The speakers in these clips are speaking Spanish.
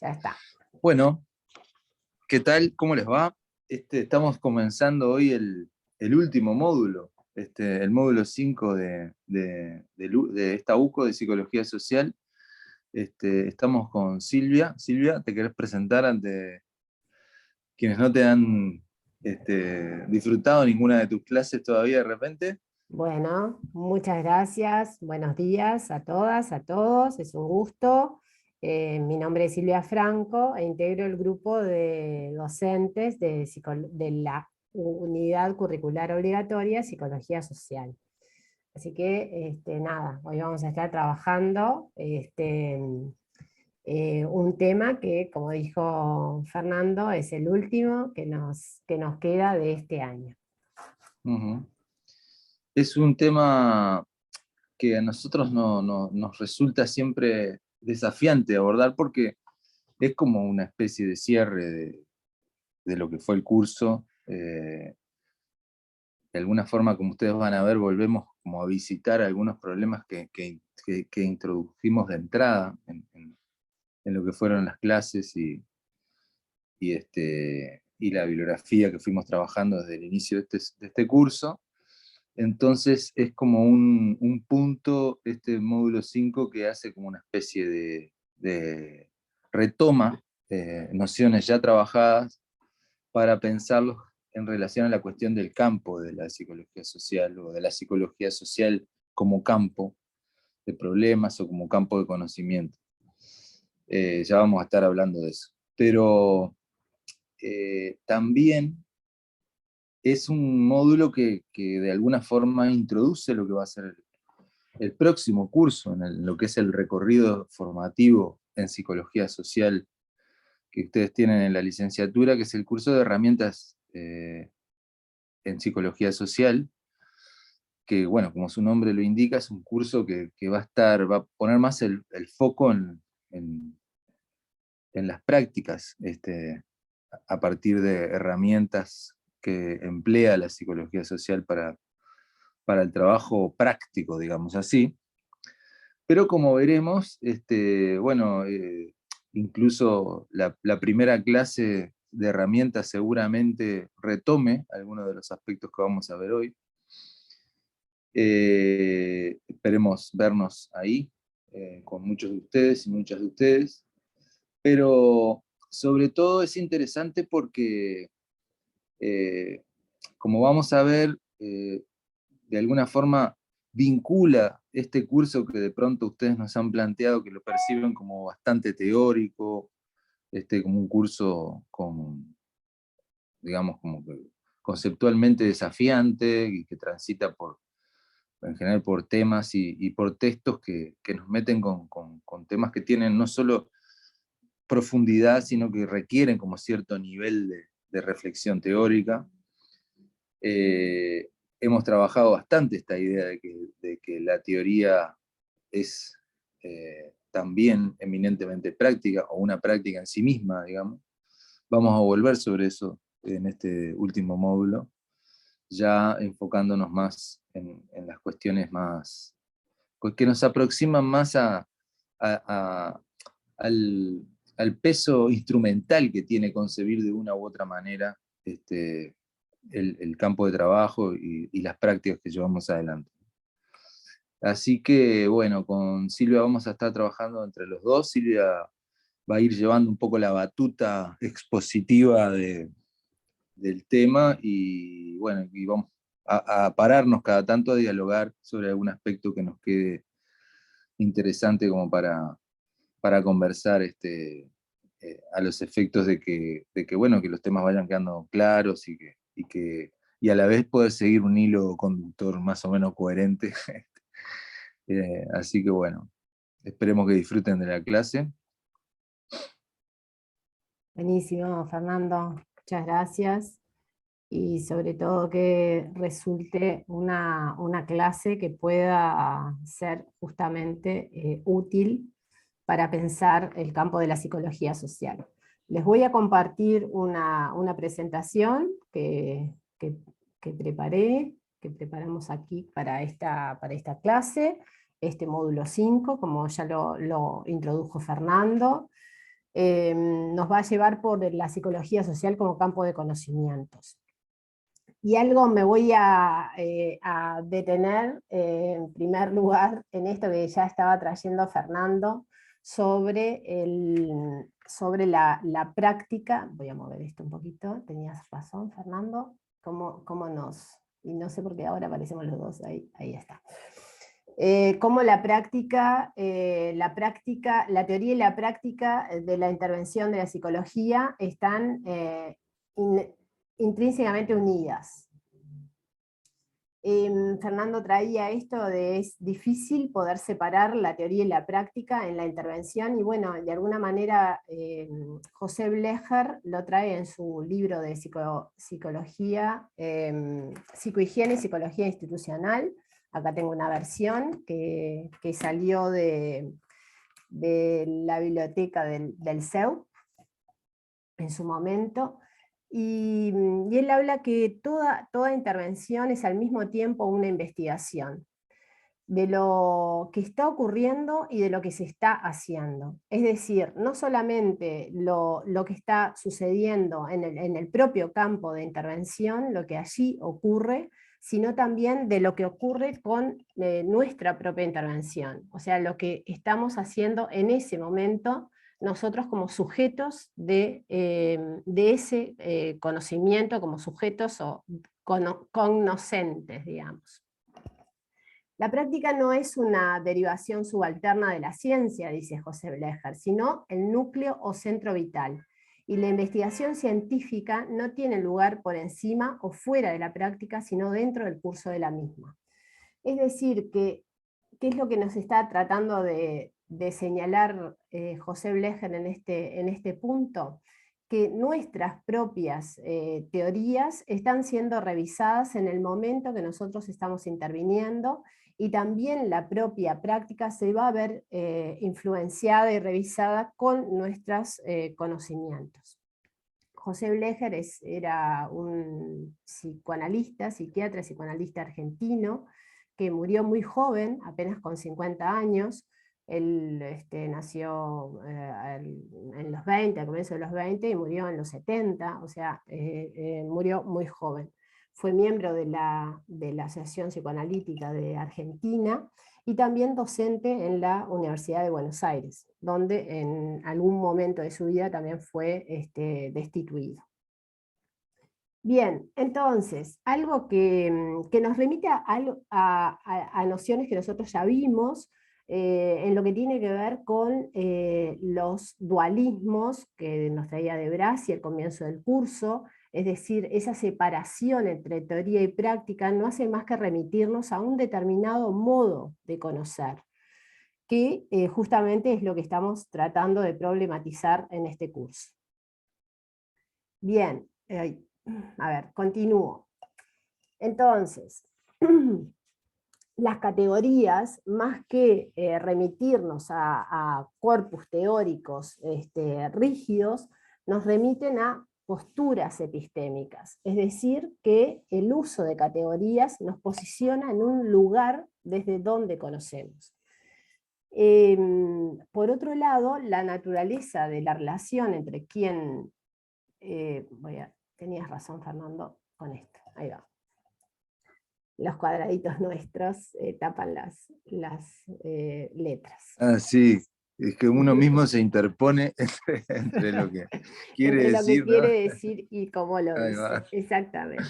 Ya está. Bueno, ¿qué tal? ¿Cómo les va? Estamos comenzando hoy el último módulo, el módulo 5 de esta UCO de Psicología Social. Estamos con Silvia. Silvia, ¿te querés presentar ante quienes no te han disfrutado ninguna de tus clases todavía de repente? Bueno, muchas gracias. Buenos días a todas, a todos. Es un gusto. Mi nombre es Silvia Franco e integro el grupo de docentes de la Unidad Curricular Obligatoria Psicología Social. Así que, nada, hoy vamos a estar trabajando un tema que, como dijo Fernando, es el último que nos queda de este año. Ujú. Es un tema que a nosotros nos resulta siempre desafiante abordar porque es como una especie de cierre de lo que fue el curso. De alguna forma, como ustedes van a ver, volvemos como a visitar algunos problemas que introdujimos de entrada en lo que fueron las clases y la bibliografía que fuimos trabajando desde el inicio de este curso. Entonces es como un punto, este módulo 5 que hace como una especie de retoma nociones ya trabajadas para pensarlos en relación a la cuestión del campo de la psicología social o de la psicología social como campo de problemas o como campo de conocimiento. Ya vamos a estar hablando de eso. Pero también es un módulo que de alguna forma introduce lo que va a ser el próximo curso, en lo que es el recorrido formativo en psicología social que ustedes tienen en la licenciatura, que es el curso de herramientas en psicología social, que bueno, como su nombre lo indica, es un curso que va a poner más el foco en, en las prácticas, a partir de herramientas que emplea la psicología social para el trabajo práctico, digamos así. Pero como veremos, bueno, incluso la primera clase de herramientas seguramente retome algunos de los aspectos que vamos a ver hoy. Esperemos vernos ahí con muchos de ustedes y muchas de ustedes, pero sobre todo es interesante porque, eh, como vamos a ver, de alguna forma vincula este curso que de pronto ustedes nos han planteado, que lo perciben como bastante teórico, como un curso digamos, como que conceptualmente desafiante y que transita en general por temas y por textos que nos meten con temas que tienen no solo profundidad, sino que requieren como cierto nivel de reflexión teórica. Hemos trabajado bastante esta idea de que la teoría es también eminentemente práctica, o una práctica en sí misma, digamos. Vamos a volver sobre eso en este último módulo, ya enfocándonos más en las cuestiones más, que nos aproximan más a, al, al peso instrumental que tiene concebir de una u otra manera el campo de trabajo y las prácticas que llevamos adelante. Así que, bueno, con Silvia vamos a estar trabajando entre los dos. Silvia va a ir llevando un poco la batuta expositiva del tema y, bueno, y vamos a pararnos cada tanto a dialogar sobre algún aspecto que nos quede interesante como para conversar a los efectos de que, bueno, que los temas vayan quedando claros y a la vez poder seguir un hilo conductor más o menos coherente. Así que bueno, esperemos que disfruten de la clase. Buenísimo, Fernando. Muchas gracias. Y sobre todo que resulte una clase que pueda ser justamente útil para pensar el campo de la psicología social. Les voy a compartir una presentación que que preparamos aquí para esta clase, este módulo 5, como ya lo introdujo Fernando. nos va a llevar por la psicología social como campo de conocimientos. Y algo me voy a detener, en primer lugar, en esto que ya estaba trayendo Fernando, sobre la práctica. Voy a mover esto un poquito, tenías razón, Fernando, y no sé por qué ahora aparecemos los dos, ahí está. Cómo la teoría y la práctica de la intervención de la psicología están intrínsecamente unidas. Fernando traía esto de es difícil poder separar la teoría y la práctica en la intervención, y bueno, de alguna manera José Blecher lo trae en su libro de psicología, psicohigiene y psicología institucional. Acá tengo una versión que salió de la biblioteca del CEU en su momento. Y él habla que toda intervención es al mismo tiempo una investigación de lo que está ocurriendo y de lo que se está haciendo. Es decir, no solamente lo que está sucediendo en el propio campo de intervención, lo que allí ocurre, sino también de lo que ocurre con nuestra propia intervención, o sea, lo que estamos haciendo en ese momento nosotros como sujetos de ese conocimiento, como sujetos o cognoscentes, digamos. La práctica no es una derivación subalterna de la ciencia, dice José Blecher, sino el núcleo o centro vital. Y la investigación científica no tiene lugar por encima o fuera de la práctica, sino dentro del curso de la misma. Es decir, ¿qué es lo que nos está tratando de señalar José Blecher en este punto? Que nuestras propias teorías están siendo revisadas en el momento que nosotros estamos interviniendo, y también la propia práctica se va a ver influenciada y revisada con nuestros conocimientos. José Blecher era un psicoanalista, psicoanalista argentino, que murió muy joven, apenas con 50 años. Él nació en los 20, al comienzo de los 20, y murió en los 70, o sea, murió muy joven. Fue miembro de la Asociación Psicoanalítica de Argentina, y también docente en la Universidad de Buenos Aires, donde en algún momento de su vida también fue destituido. Bien, entonces, algo que nos remite a nociones que nosotros ya vimos, en lo que tiene que ver con los dualismos que nos traía de Bras y el comienzo del curso, es decir, esa separación entre teoría y práctica no hace más que remitirnos a un determinado modo de conocer, que justamente es lo que estamos tratando de problematizar en este curso. Bien, a ver, continúo. Entonces, las categorías, más que remitirnos a corpus teóricos rígidos, nos remiten a posturas epistémicas, es decir, que el uso de categorías nos posiciona en un lugar desde donde conocemos. Por otro lado, la naturaleza de la relación entre quien... tenías razón, Fernando, con esto, ahí va. Los cuadraditos nuestros tapan las letras. Ah, sí, es que uno mismo se interpone entre lo que quiere entre lo decir, que quiere ¿no? decir y cómo lo Ahí dice, va. exactamente.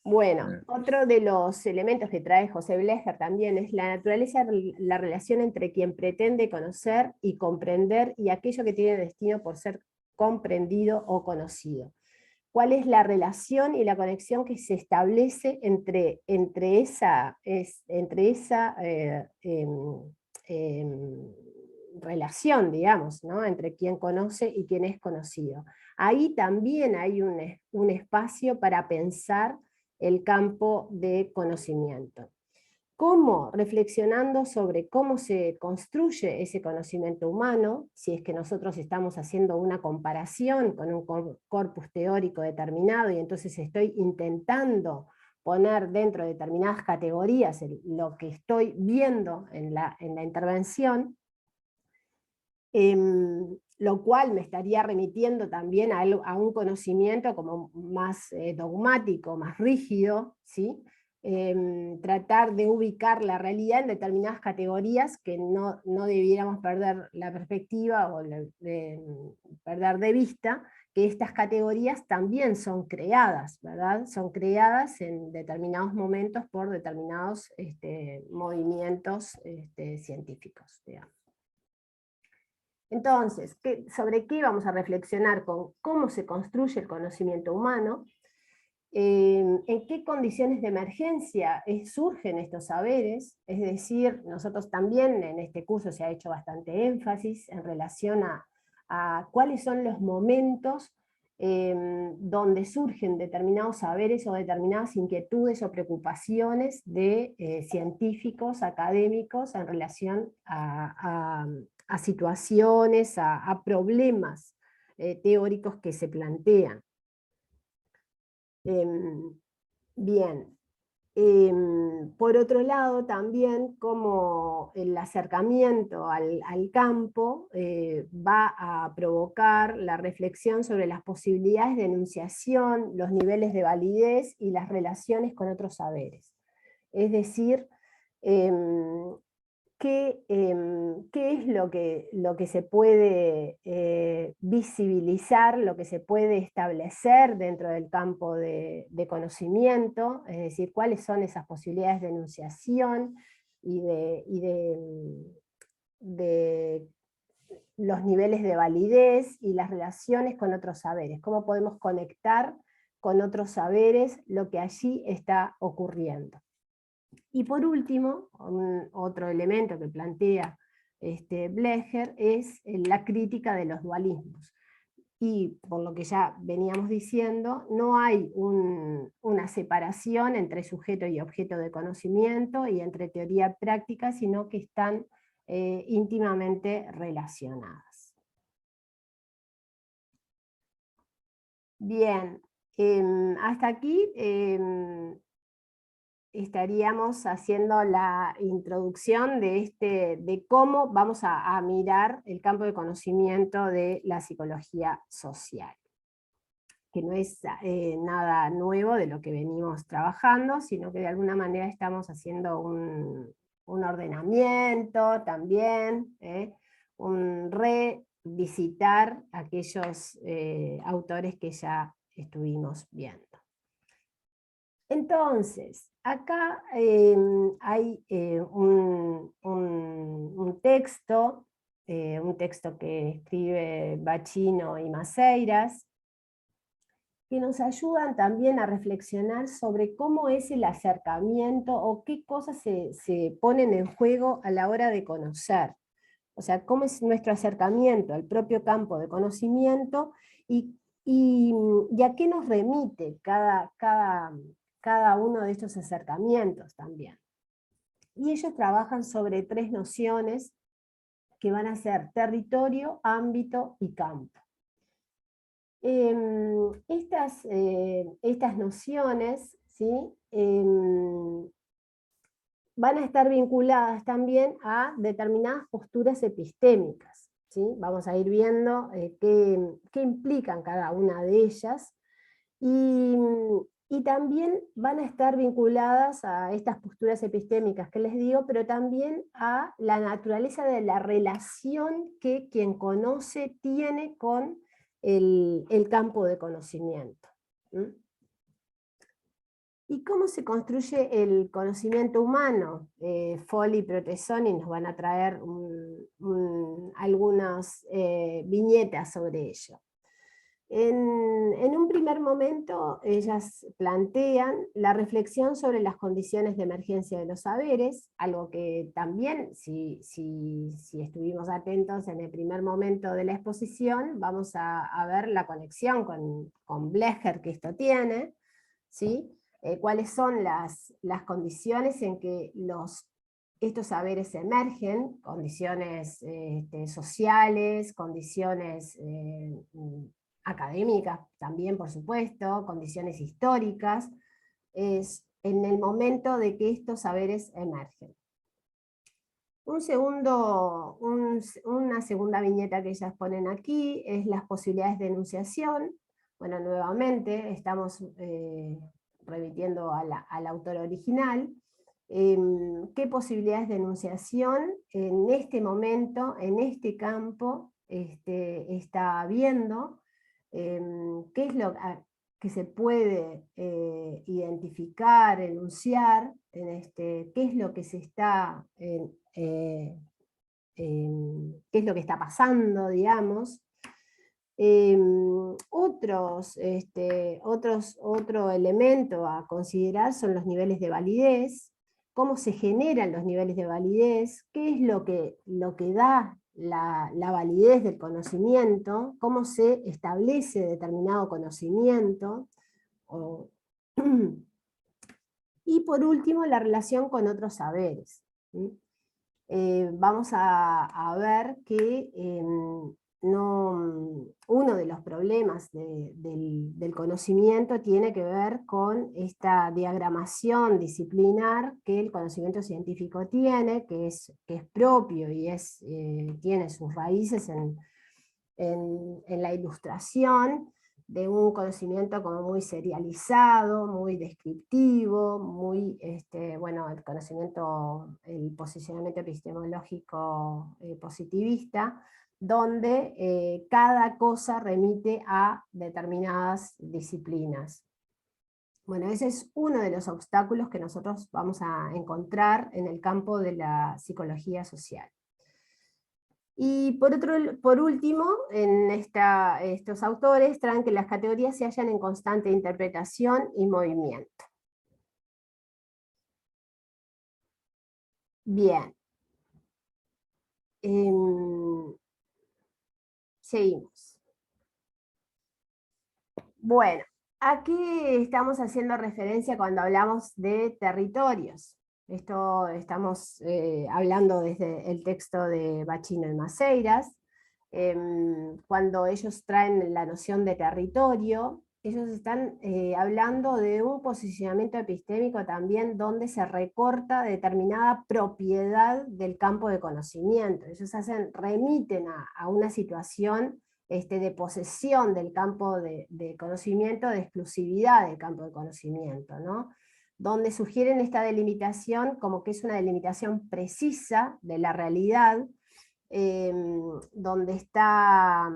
Bueno, otro de los elementos que trae José Blecher también es la naturaleza, la relación entre quien pretende conocer y comprender y aquello que tiene destino por ser comprendido o conocido. ¿Cuál es la relación y la conexión que se establece entre esa relación, digamos, ¿no? Entre quien conoce y quien es conocido? Ahí también hay un espacio para pensar el campo de conocimiento. ¿Cómo? Reflexionando sobre cómo se construye ese conocimiento humano, si es que nosotros estamos haciendo una comparación con un corpus teórico determinado, y entonces estoy intentando poner dentro de determinadas categorías lo que estoy viendo en la intervención. lo cual me estaría remitiendo también a un conocimiento como más dogmático, más rígido, ¿sí? Tratar de ubicar la realidad en determinadas categorías que no debiéramos perder la perspectiva o perder de vista que estas categorías también son creadas, ¿verdad? Son creadas en determinados momentos por determinados movimientos científicos, digamos. Entonces, ¿sobre qué vamos a reflexionar? Con cómo se construye el conocimiento humano, en qué condiciones de emergencia surgen estos saberes, es decir, nosotros también en este curso se ha hecho bastante énfasis en relación a cuáles son los momentos donde surgen determinados saberes o determinadas inquietudes o preocupaciones de científicos, académicos, en relación a situaciones, a problemas teóricos que se plantean. Bien. Por otro lado, también como el acercamiento al campo va a provocar la reflexión sobre las posibilidades de enunciación, los niveles de validez y las relaciones con otros saberes. Es decir, ¿qué es lo que se puede visibilizar, lo que se puede establecer dentro del campo de conocimiento? Es decir, cuáles son esas posibilidades de enunciación y de los niveles de validez y las relaciones con otros saberes. ¿Cómo podemos conectar con otros saberes lo que allí está ocurriendo? Y por último, otro elemento que plantea Blecher es la crítica de los dualismos. Y por lo que ya veníamos diciendo, no hay una separación entre sujeto y objeto de conocimiento y entre teoría y práctica, sino que están íntimamente relacionadas. Bien, hasta aquí estaríamos haciendo la introducción de cómo vamos a mirar el campo de conocimiento de la psicología social, que no es nada nuevo de lo que venimos trabajando, sino que de alguna manera estamos haciendo un ordenamiento también, un revisitar aquellos autores que ya estuvimos viendo. Entonces, acá hay un texto que escribe Bacino y Maceiras, que nos ayudan también a reflexionar sobre cómo es el acercamiento o qué cosas se ponen en juego a la hora de conocer. O sea, cómo es nuestro acercamiento al propio campo de conocimiento y a qué nos remite cada uno de estos acercamientos también. Y ellos trabajan sobre tres nociones que van a ser territorio, ámbito y campo. Estas nociones, ¿sí? Van a estar vinculadas también a determinadas posturas epistémicas, ¿sí? Vamos a ir viendo qué implican cada una de ellas, y también van a estar vinculadas a estas posturas epistémicas que les digo, pero también a la naturaleza de la relación que quien conoce tiene con el campo de conocimiento. ¿Y cómo se construye el conocimiento humano? Folli y Protesoni nos van a traer algunas viñetas sobre ello. En un primer momento, ellas plantean la reflexión sobre las condiciones de emergencia de los saberes, algo que también, si estuvimos atentos en el primer momento de la exposición, vamos a ver la conexión con Blecher que esto tiene, ¿sí? Cuáles son las condiciones en que estos saberes emergen, condiciones sociales, condiciones académicas también, por supuesto, condiciones históricas, es en el momento de que estos saberes emergen. Una segunda viñeta que ellas ponen aquí es las posibilidades de enunciación. Bueno, nuevamente estamos remitiendo al autor original. ¿Qué posibilidades de enunciación en este momento, en este campo, está habiendo? ¿Qué es lo que se puede identificar, enunciar, qué es lo que se está, qué es lo que está pasando, digamos? Otro elemento a considerar son los niveles de validez, cómo se generan los niveles de validez, qué es lo que da la validez del conocimiento, cómo se establece determinado conocimiento, y por último la relación con otros saberes. Vamos a ver que uno de los problemas del conocimiento tiene que ver con esta diagramación disciplinar que el conocimiento científico tiene, que es propio y tiene sus raíces en la ilustración de un conocimiento como muy serializado, muy descriptivo, bueno, el posicionamiento epistemológico positivista, donde cada cosa remite a determinadas disciplinas. Bueno, ese es uno de los obstáculos que nosotros vamos a encontrar en el campo de la psicología social. Y por último, estos autores traen que las categorías se hallan en constante interpretación y movimiento. Bien. Seguimos. Bueno, aquí estamos haciendo referencia cuando hablamos de territorios. Esto estamos hablando desde el texto de Bacino y Maceiras. Cuando ellos traen la noción de territorio, ellos están hablando de un posicionamiento epistémico también donde se recorta determinada propiedad del campo de conocimiento. Ellos remiten a una situación de posesión del campo de conocimiento, de exclusividad del campo de conocimiento, ¿no? Donde sugieren esta delimitación como que es una delimitación precisa de la realidad, donde está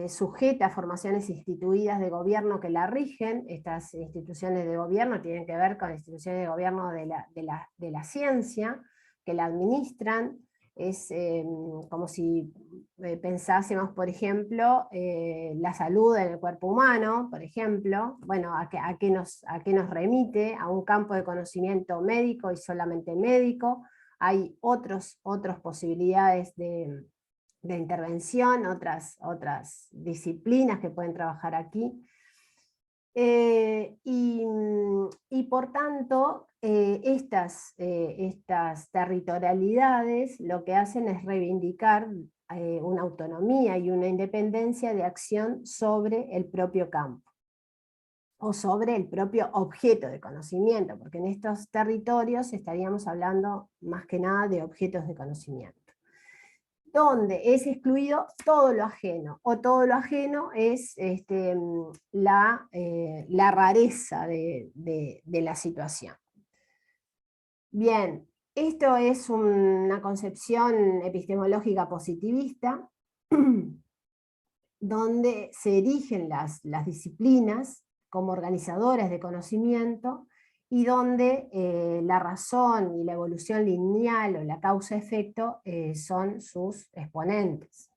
sujeta a formaciones instituidas de gobierno que la rigen. Estas instituciones de gobierno tienen que ver con instituciones de gobierno de la ciencia, que la administran. Es como si pensásemos, por ejemplo, la salud en el cuerpo humano, por ejemplo. Bueno, ¿a qué nos remite? A un campo de conocimiento médico y solamente médico. Hay otras posibilidades de intervención, otras disciplinas que pueden trabajar aquí. Y por tanto, estas territorialidades lo que hacen es reivindicar una autonomía y una independencia de acción sobre el propio campo, o sobre el propio objeto de conocimiento, porque en estos territorios estaríamos hablando más que nada de objetos de conocimiento, donde es excluido todo lo ajeno, o todo lo ajeno es la rareza de la situación. Bien, esto es una concepción epistemológica positivista, donde se erigen las disciplinas como organizadoras de conocimiento, y donde la razón y la evolución lineal o la causa-efecto son sus exponentes.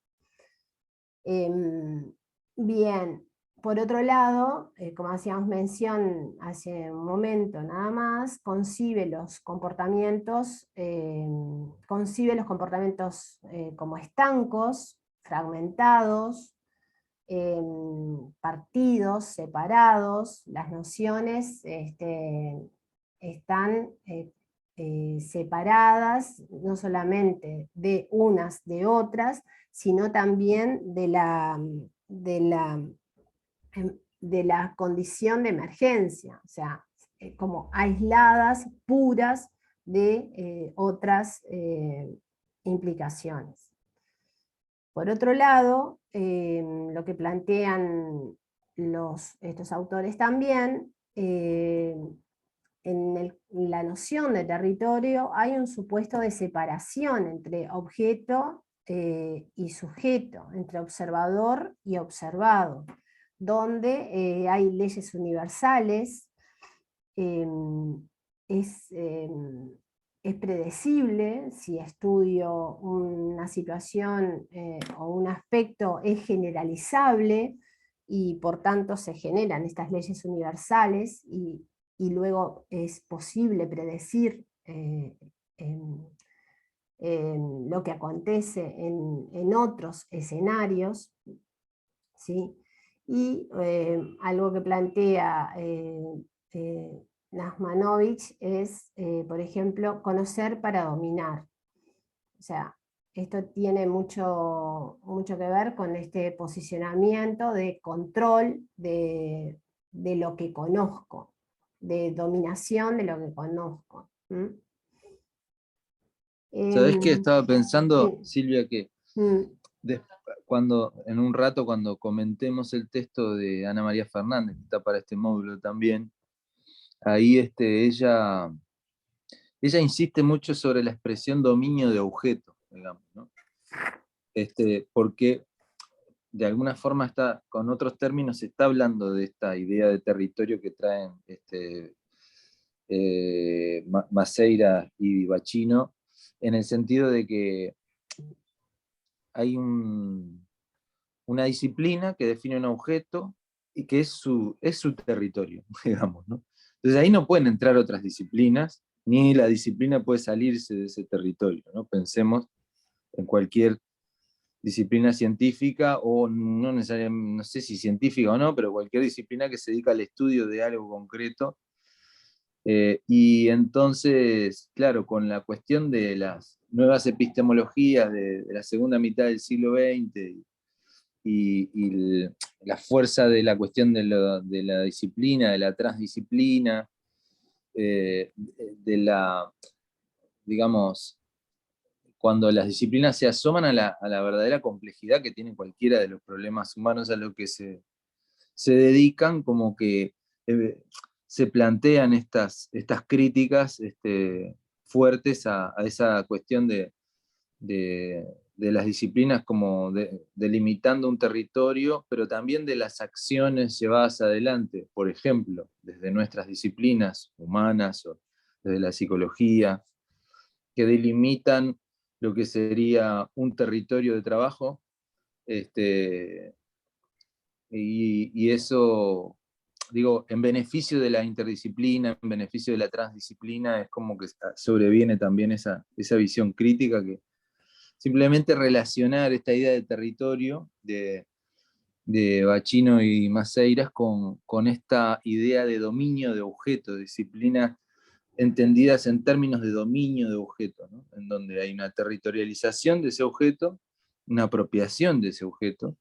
Bien, por otro lado, como hacíamos mención hace un momento nada más, concibe los comportamientos como estancos, fragmentados, partidos, separados. Las nociones están separadas no solamente de unas de otras, sino también de la condición de emergencia, o sea, como aisladas, puras de otras implicaciones. Por otro lado, lo que plantean estos autores también, en la noción de territorio hay un supuesto de separación entre objeto y sujeto, entre observador y observado, donde hay leyes universales, es predecible si estudio una situación o un aspecto, es generalizable, y por tanto se generan estas leyes universales, y luego es posible predecir lo que acontece en otros escenarios, ¿sí? Y algo que plantea Nasmanovich es, por ejemplo, conocer para dominar. O sea, esto tiene mucho que ver con este posicionamiento de control de lo que conozco, de dominación de lo que conozco. ¿Sabés qué? Estaba pensando, Sí. Silvia, que cuando, en un rato, cuando comentemos el texto de Ana María Fernández, que está para este módulo también, ahí ella insiste mucho sobre la expresión dominio de objeto, digamos, ¿no? Porque de alguna forma está, con otros términos, se está hablando de esta idea de territorio que traen Maceira y Bacino, en el sentido de que hay una disciplina que define un objeto y que es su territorio, digamos, ¿no? Entonces ahí no pueden entrar otras disciplinas, ni la disciplina puede salirse de ese territorio, ¿no? Pensemos en cualquier disciplina científica, o no necesariamente, no sé si científica o no, pero cualquier disciplina que se dedica al estudio de algo concreto. Y entonces, claro, con la cuestión de las nuevas epistemologías de la segunda mitad del siglo XX y la fuerza de la cuestión de la disciplina, de la transdisciplina, de la, digamos, cuando las disciplinas se asoman a la verdadera complejidad que tiene cualquiera de los problemas humanos a lo que se dedican, como que se plantean estas críticas fuertes a esa cuestión de las disciplinas como delimitando un territorio, pero también de las acciones llevadas adelante, por ejemplo, desde nuestras disciplinas humanas o desde la psicología, que delimitan lo que sería un territorio de trabajo, y eso, digo, en beneficio de la interdisciplina, en beneficio de la transdisciplina, es como que sobreviene también esa visión crítica, que simplemente relacionar esta idea de territorio de Bacino y Maceiras con esta idea de dominio de objeto, disciplinas entendidas en términos de dominio de objeto, ¿no? En donde hay una territorialización de ese objeto, una apropiación de ese objeto,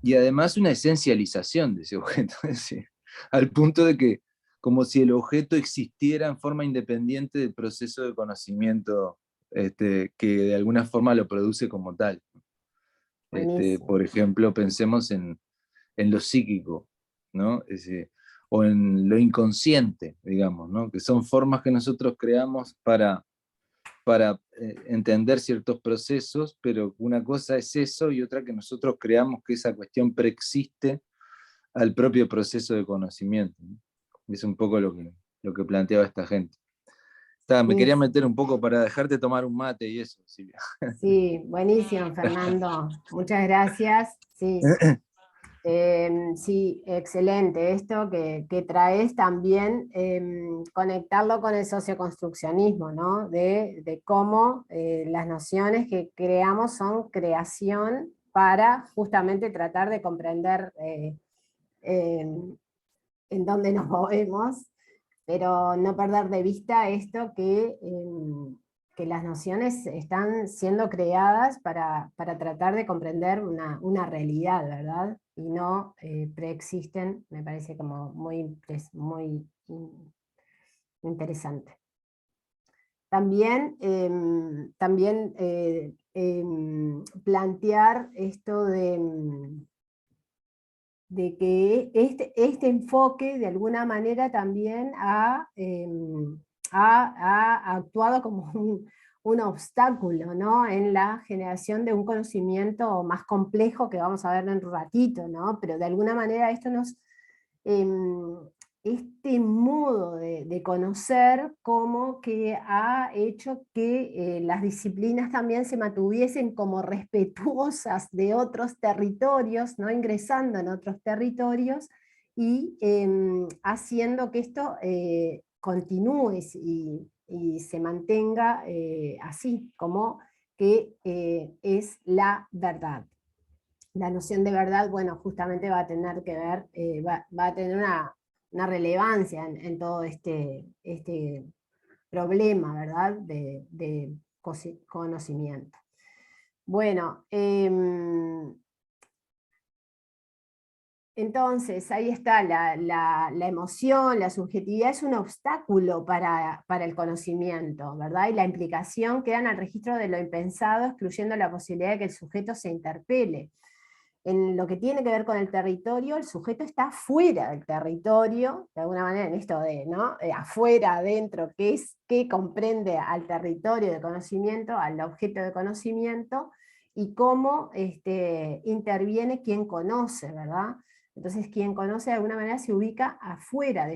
y además una esencialización de ese objeto, es decir, al punto de que como si el objeto existiera en forma independiente del proceso de conocimiento que de alguna forma lo produce como tal. Buenísimo. Por ejemplo, pensemos en lo psíquico, ¿no? O en lo inconsciente, digamos, ¿no? Que son formas que nosotros creamos para entender ciertos procesos, pero una cosa es eso y otra que nosotros creamos que esa cuestión preexiste al propio proceso de conocimiento, ¿no? Es un poco lo que planteaba esta gente. Me Sí, quería meter un poco para dejarte tomar un mate y eso, Silvia. sí, buenísimo, Fernando. Muchas gracias. Sí, sí, excelente esto que traes también, conectarlo con el socioconstruccionismo, ¿no? De cómo las nociones que creamos son creación para justamente tratar de comprender en dónde nos movemos, pero no perder de vista esto que las nociones están siendo creadas para tratar de comprender una realidad, ¿verdad? Y no preexisten, me parece como muy interesante. plantear esto de que este enfoque de alguna manera también ha actuado como un obstáculo, ¿no?, en la generación de un conocimiento más complejo que vamos a ver en un ratito, ¿no? Pero de alguna manera esto este modo de conocer como que ha hecho que las disciplinas también se mantuviesen como respetuosas de otros territorios, ¿no?, ingresando en otros territorios y haciendo que esto continúe y se mantenga así, como que es la verdad. La noción de verdad, bueno, justamente va a tener que ver, va a tener una relevancia en todo este problema, ¿verdad?, de conocimiento. Bueno, entonces ahí está, la emoción, la subjetividad es un obstáculo para el conocimiento, ¿verdad? Y la implicación queda al registro de lo impensado, excluyendo la posibilidad de que el sujeto se interpele. En lo que tiene que ver con el territorio, el sujeto está fuera del territorio, de alguna manera en esto de, ¿no?, afuera, adentro, qué comprende al territorio de conocimiento, al objeto de conocimiento, y cómo interviene quien conoce, ¿verdad? Entonces quien conoce de alguna manera se ubica afuera de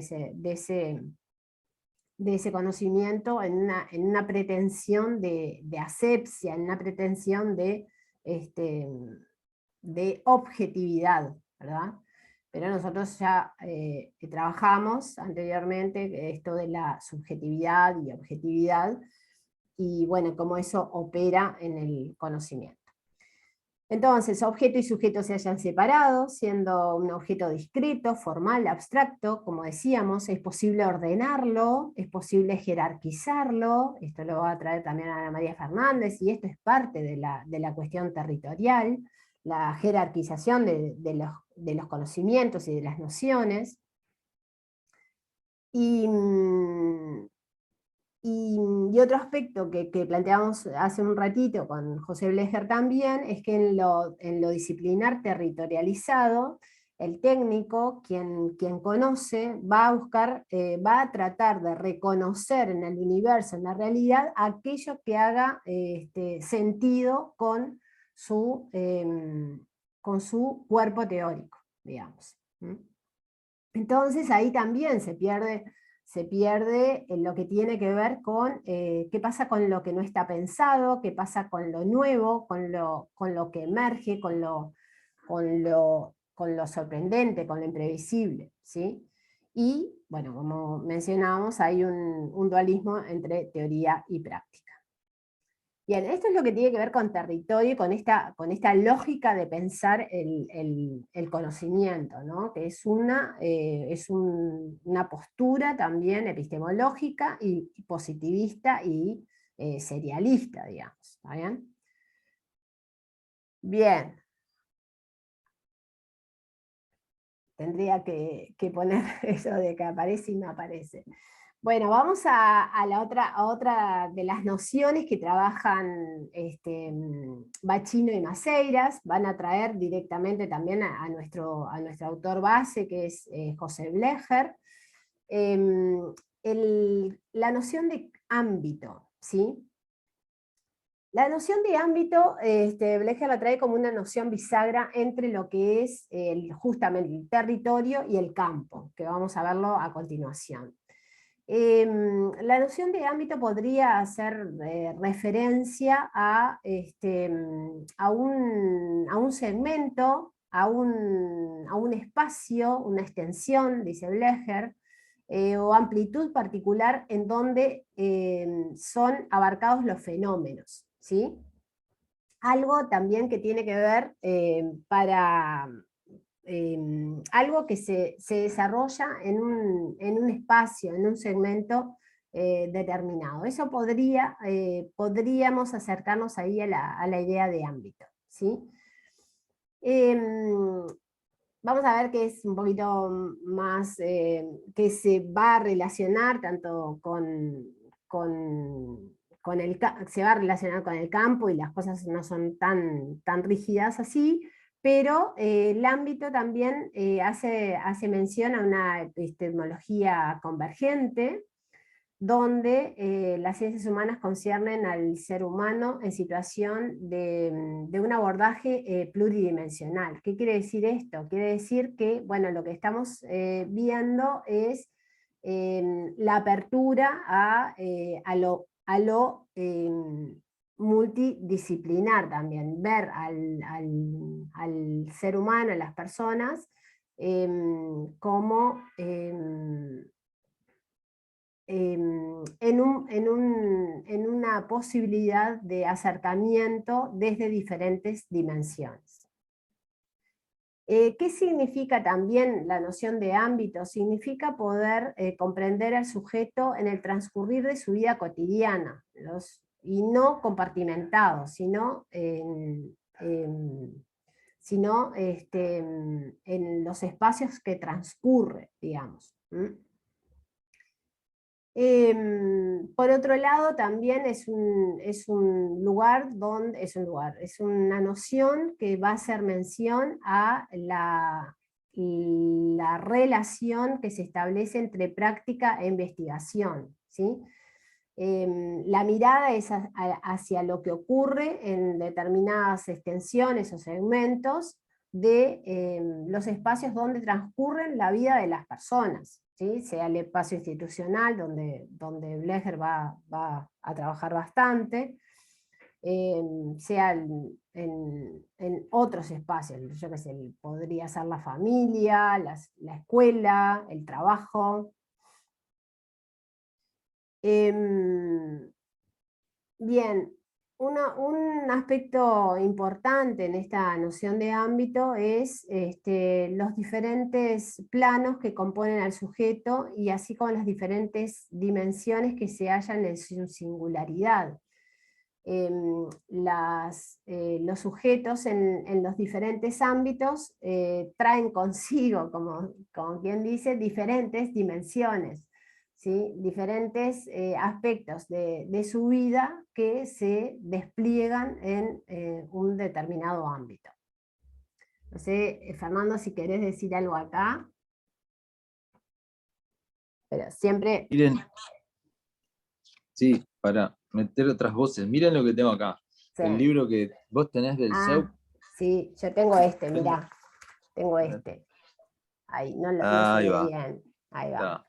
ese conocimiento en una pretensión de asepsia, en una pretensión de objetividad, ¿verdad? Pero nosotros ya trabajamos anteriormente esto de la subjetividad y objetividad, y bueno, cómo eso opera en el conocimiento. Entonces, objeto y sujeto se hayan separado, siendo un objeto discreto, formal, abstracto, como decíamos, es posible ordenarlo, es posible jerarquizarlo, esto lo va a traer también Ana María Fernández, y esto es parte de la cuestión territorial, la jerarquización de los conocimientos y de las nociones. Y otro aspecto que planteamos hace un ratito con José Blecher también, es que en lo disciplinar territorializado, el técnico, quien conoce, va a buscar, va a tratar de reconocer en el universo, en la realidad, aquello que haga sentido con su cuerpo teórico, digamos. Entonces ahí también se pierde en lo que tiene que ver con qué pasa con lo que no está pensado, qué pasa con lo nuevo, con lo que emerge, con lo sorprendente, con lo imprevisible, ¿sí? Y, bueno, como mencionábamos, hay un dualismo entre teoría y práctica. Bien, esto es lo que tiene que ver con territorio y con esta lógica de pensar el conocimiento, ¿no?, que es una postura también epistemológica y positivista y serialista, digamos. ¿Está bien? Bien. Tendría que poner eso de que aparece y no aparece. Bueno, vamos a otra de las nociones que trabajan Bacino y Maceiras. Van a traer directamente también a nuestro autor base, que es José Blecher. La noción de ámbito, ¿sí? La noción de ámbito, Blecher la trae como una noción bisagra entre lo que es justamente el territorio y el campo, que vamos a verlo a continuación. La noción de ámbito podría hacer referencia a un segmento, a un espacio, una extensión, dice Blecher, o amplitud particular en donde son abarcados los fenómenos, ¿sí? Algo también que tiene que ver algo que se desarrolla en un espacio, en un segmento determinado. Eso podríamos acercarnos ahí a la idea de ámbito, ¿sí? Vamos a ver que es un poquito más, que se va a relacionar tanto con se va a relacionar con el campo y las cosas no son tan rígidas así, pero el ámbito también hace mención a una epistemología convergente, donde las ciencias humanas conciernen al ser humano en situación de un abordaje pluridimensional. ¿Qué quiere decir esto? Quiere decir que, bueno, lo que estamos viendo es la apertura a lo multidisciplinar también, ver al ser humano, a las personas, como en una posibilidad de acercamiento desde diferentes dimensiones. ¿Qué significa también la noción de ámbito? Significa poder comprender al sujeto en el transcurrir de su vida cotidiana, y no compartimentado, sino en los espacios que transcurre, digamos. Por otro lado, también es una noción que va a hacer mención a la relación que se establece entre práctica e investigación, ¿sí? La mirada es hacia lo que ocurre en determinadas extensiones o segmentos de los espacios donde transcurren la vida de las personas, ¿sí? Sea el espacio institucional, donde Blecher va a trabajar bastante, sea en otros espacios, yo qué sé, podría ser la familia, la escuela, el trabajo. Bien, un aspecto importante en esta noción de ámbito es los diferentes planos que componen al sujeto, y así como las diferentes dimensiones que se hallan en su singularidad. Los sujetos en los diferentes ámbitos traen consigo, como quien dice, diferentes dimensiones, ¿sí? Diferentes aspectos de su vida que se despliegan en un determinado ámbito. No sé, Fernando, si querés decir algo acá. Pero siempre... Miren, sí, para meter otras voces, miren lo que tengo acá. Sí. El libro que vos tenés del CEUC. Sí, yo tengo mirá. Tengo este. Ahí, no se ve bien. Ahí va. Está.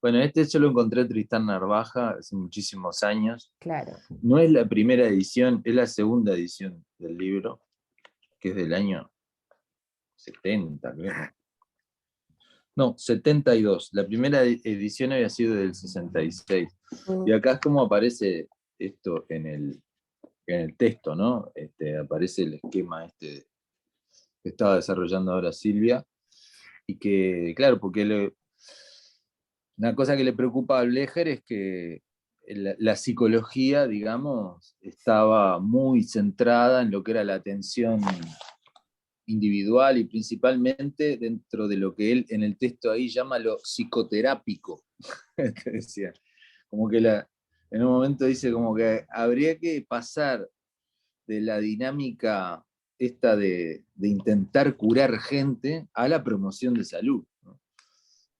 Bueno, yo lo encontré en Tristán Narvaja hace muchísimos años. Claro. No es la primera edición, es la segunda edición del libro, que es del año 70, creo. No, 72. La primera edición había sido del 66. Y acá es como aparece esto en el texto, ¿no? Aparece el esquema que estaba desarrollando ahora Silvia. Y que, claro, porque una cosa que le preocupa a Blecher es que la psicología, digamos, estaba muy centrada en lo que era la atención individual, y principalmente dentro de lo que él en el texto ahí llama lo psicoterápico. Decía, como que en un momento dice como que habría que pasar de la dinámica esta de intentar curar gente a la promoción de salud, ¿no?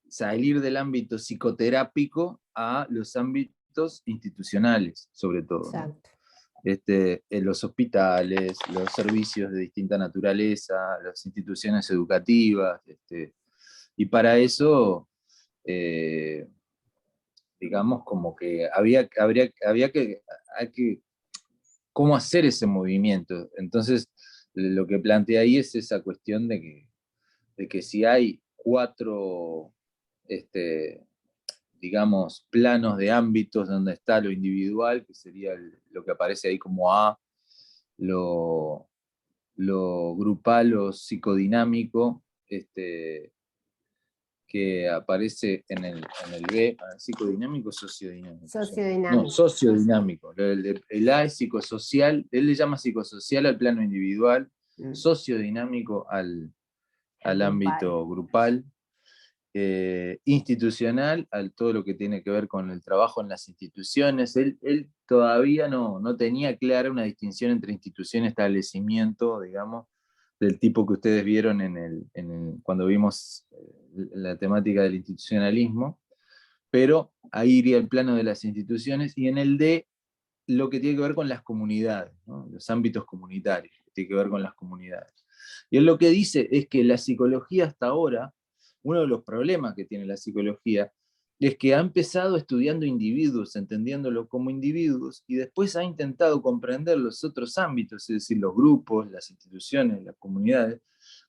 Salir del ámbito psicoterápico a los ámbitos institucionales, sobre todo, ¿no? En los hospitales, los servicios de distinta naturaleza, las instituciones educativas, y para eso, digamos, como que había que cómo hacer ese movimiento. Entonces, lo que plantea ahí es esa cuestión de que si hay 4, digamos, planos de ámbitos donde está lo individual, que sería lo que aparece ahí como A, lo grupal o psicodinámico, que aparece en el B, psicodinámico o sociodinámico. Sociodinámico. No, sociodinámico. El A es psicosocial, él le llama psicosocial al plano individual, sociodinámico al ámbito grupal. institucional, a todo lo que tiene que ver con el trabajo en las instituciones. Él todavía no tenía clara una distinción entre institución y establecimiento, digamos, del tipo que ustedes vieron cuando vimos la temática del institucionalismo, pero ahí iría el plano de las instituciones, y en el D, lo que tiene que ver con las comunidades, ¿no? Los ámbitos comunitarios, que tiene que ver con las comunidades. Y él lo que dice es que la psicología hasta ahora, uno de los problemas que tiene la psicología, es que ha empezado estudiando individuos, entendiéndolos como individuos, y después ha intentado comprender los otros ámbitos, es decir, los grupos, las instituciones, las comunidades,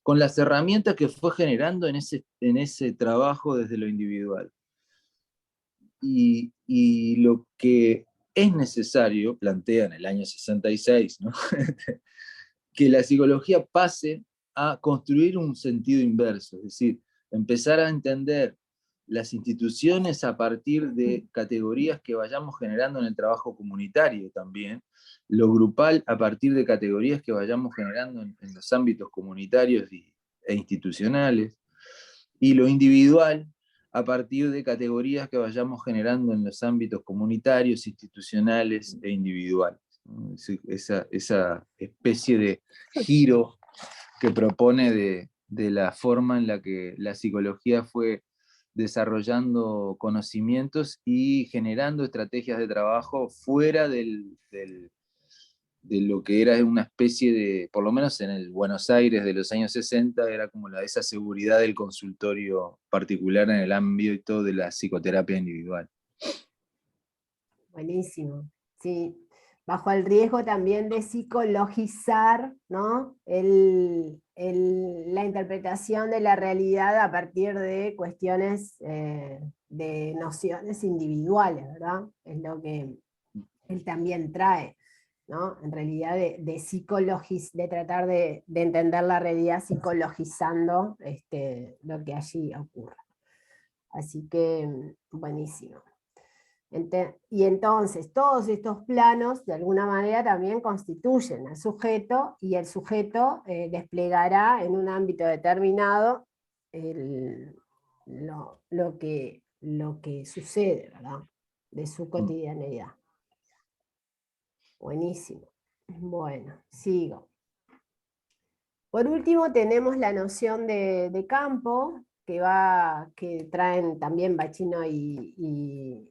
con las herramientas que fue generando en ese trabajo desde lo individual. Y lo que es necesario, plantea en el año 66, ¿no? que la psicología pase a construir un sentido inverso, es decir, empezar a entender las instituciones a partir de categorías que vayamos generando en el trabajo comunitario también, lo grupal a partir de categorías que vayamos generando en los ámbitos comunitarios e institucionales, y lo individual a partir de categorías que vayamos generando en los ámbitos comunitarios, institucionales e individuales. Esa especie de giro que propone de la forma en la que la psicología fue desarrollando conocimientos y generando estrategias de trabajo fuera de lo que era una especie de, por lo menos en el Buenos Aires de los años 60, era como esa seguridad del consultorio particular en el ámbito de la psicoterapia individual. Buenísimo, sí. Bajo el riesgo también de psicologizar, ¿no? La interpretación de la realidad a partir de cuestiones, de nociones individuales, ¿verdad? Es lo que él también trae, ¿no? En realidad de tratar de entender la realidad psicologizando lo que allí ocurre. Así que, buenísimo. Y entonces todos estos planos de alguna manera también constituyen al sujeto, y el sujeto desplegará en un ámbito determinado lo que sucede, ¿verdad? De su cotidianeidad. Buenísimo. Bueno, sigo. Por último tenemos la noción de campo, que traen también Bacino y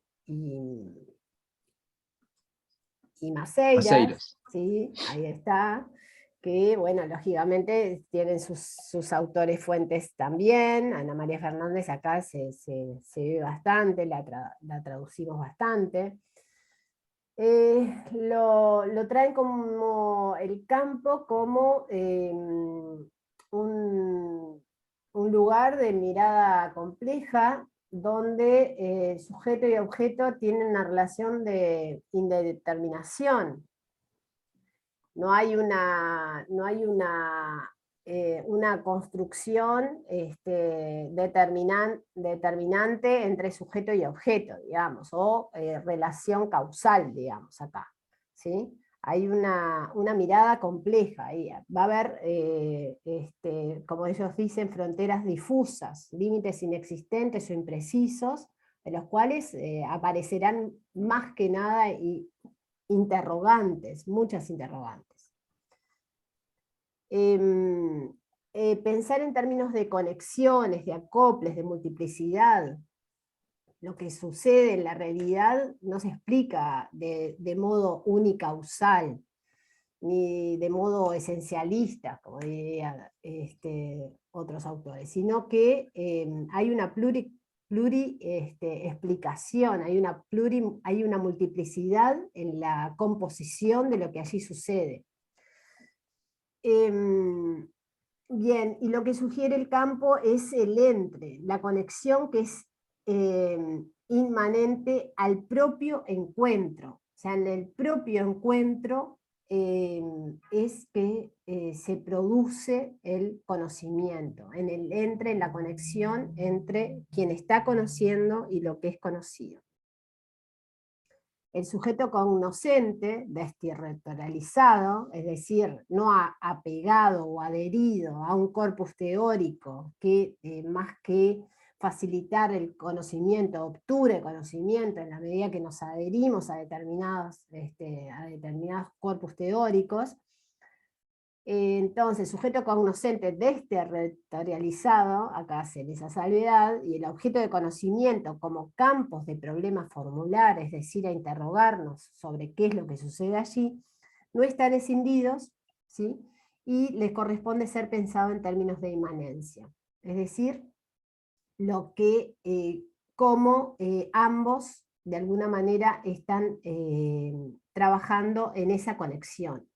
Maceiras, ¿sí? Ahí está, que bueno, lógicamente tienen sus autores fuentes también. Ana María Fernández acá se ve bastante, la traducimos bastante. Lo traen como el campo como un lugar de mirada compleja, donde sujeto y objeto tienen una relación de indeterminación. No hay una construcción determinante entre sujeto y objeto, digamos, o relación causal, digamos, acá, ¿sí? Hay una mirada compleja ahí. Va a haber, como ellos dicen, fronteras difusas, límites inexistentes o imprecisos, de los cuales aparecerán más que nada interrogantes, muchas interrogantes. Pensar en términos de conexiones, de acoples, de multiplicidad. Lo que sucede en la realidad no se explica de modo unicausal, ni de modo esencialista, como dirían otros autores, sino que hay una explicación, hay una multiplicidad en la composición de lo que allí sucede. Bien, y lo que sugiere el campo es el entre, la conexión que es inmanente al propio encuentro. O sea, en el propio encuentro es que se produce el conocimiento, en la conexión entre quien está conociendo y lo que es conocido. El sujeto cognoscente, desterritorializado, es decir, no apegado o adherido a un corpus teórico que más que facilitar el conocimiento, obtura el conocimiento en la medida que nos adherimos a determinados corpus teóricos. Entonces, sujeto cognoscente desterritorializado, acá hacen esa salvedad, y el objeto de conocimiento como campos de problemas formular, es decir, a interrogarnos sobre qué es lo que sucede allí, no están escindidos, ¿sí? Y les corresponde ser pensado en términos de inmanencia. Es decir, cómo ambos de alguna manera están trabajando en esa conexión.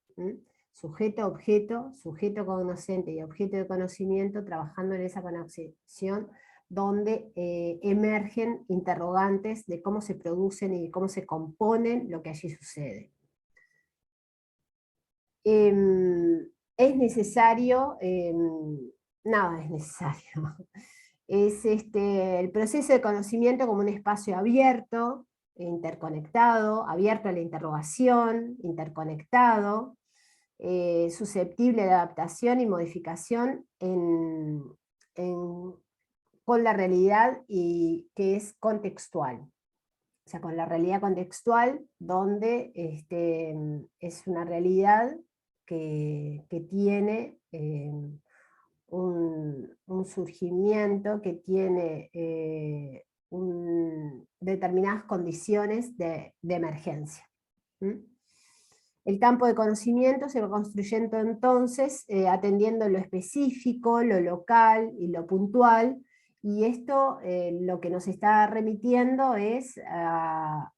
Sujeto-objeto, sujeto cognoscente y objeto de conocimiento trabajando en esa conexión donde emergen interrogantes de cómo se producen y de cómo se componen lo que allí sucede. Es necesario, nada es necesario, es el proceso de conocimiento como un espacio abierto, interconectado, abierto a la interrogación, interconectado, susceptible de adaptación y modificación con la realidad y que es contextual. O sea, con la realidad contextual, donde es una realidad que tiene un surgimiento, que tiene determinadas condiciones de emergencia. El campo de conocimiento se va construyendo entonces atendiendo lo específico, lo local y lo puntual, y esto lo que nos está remitiendo es a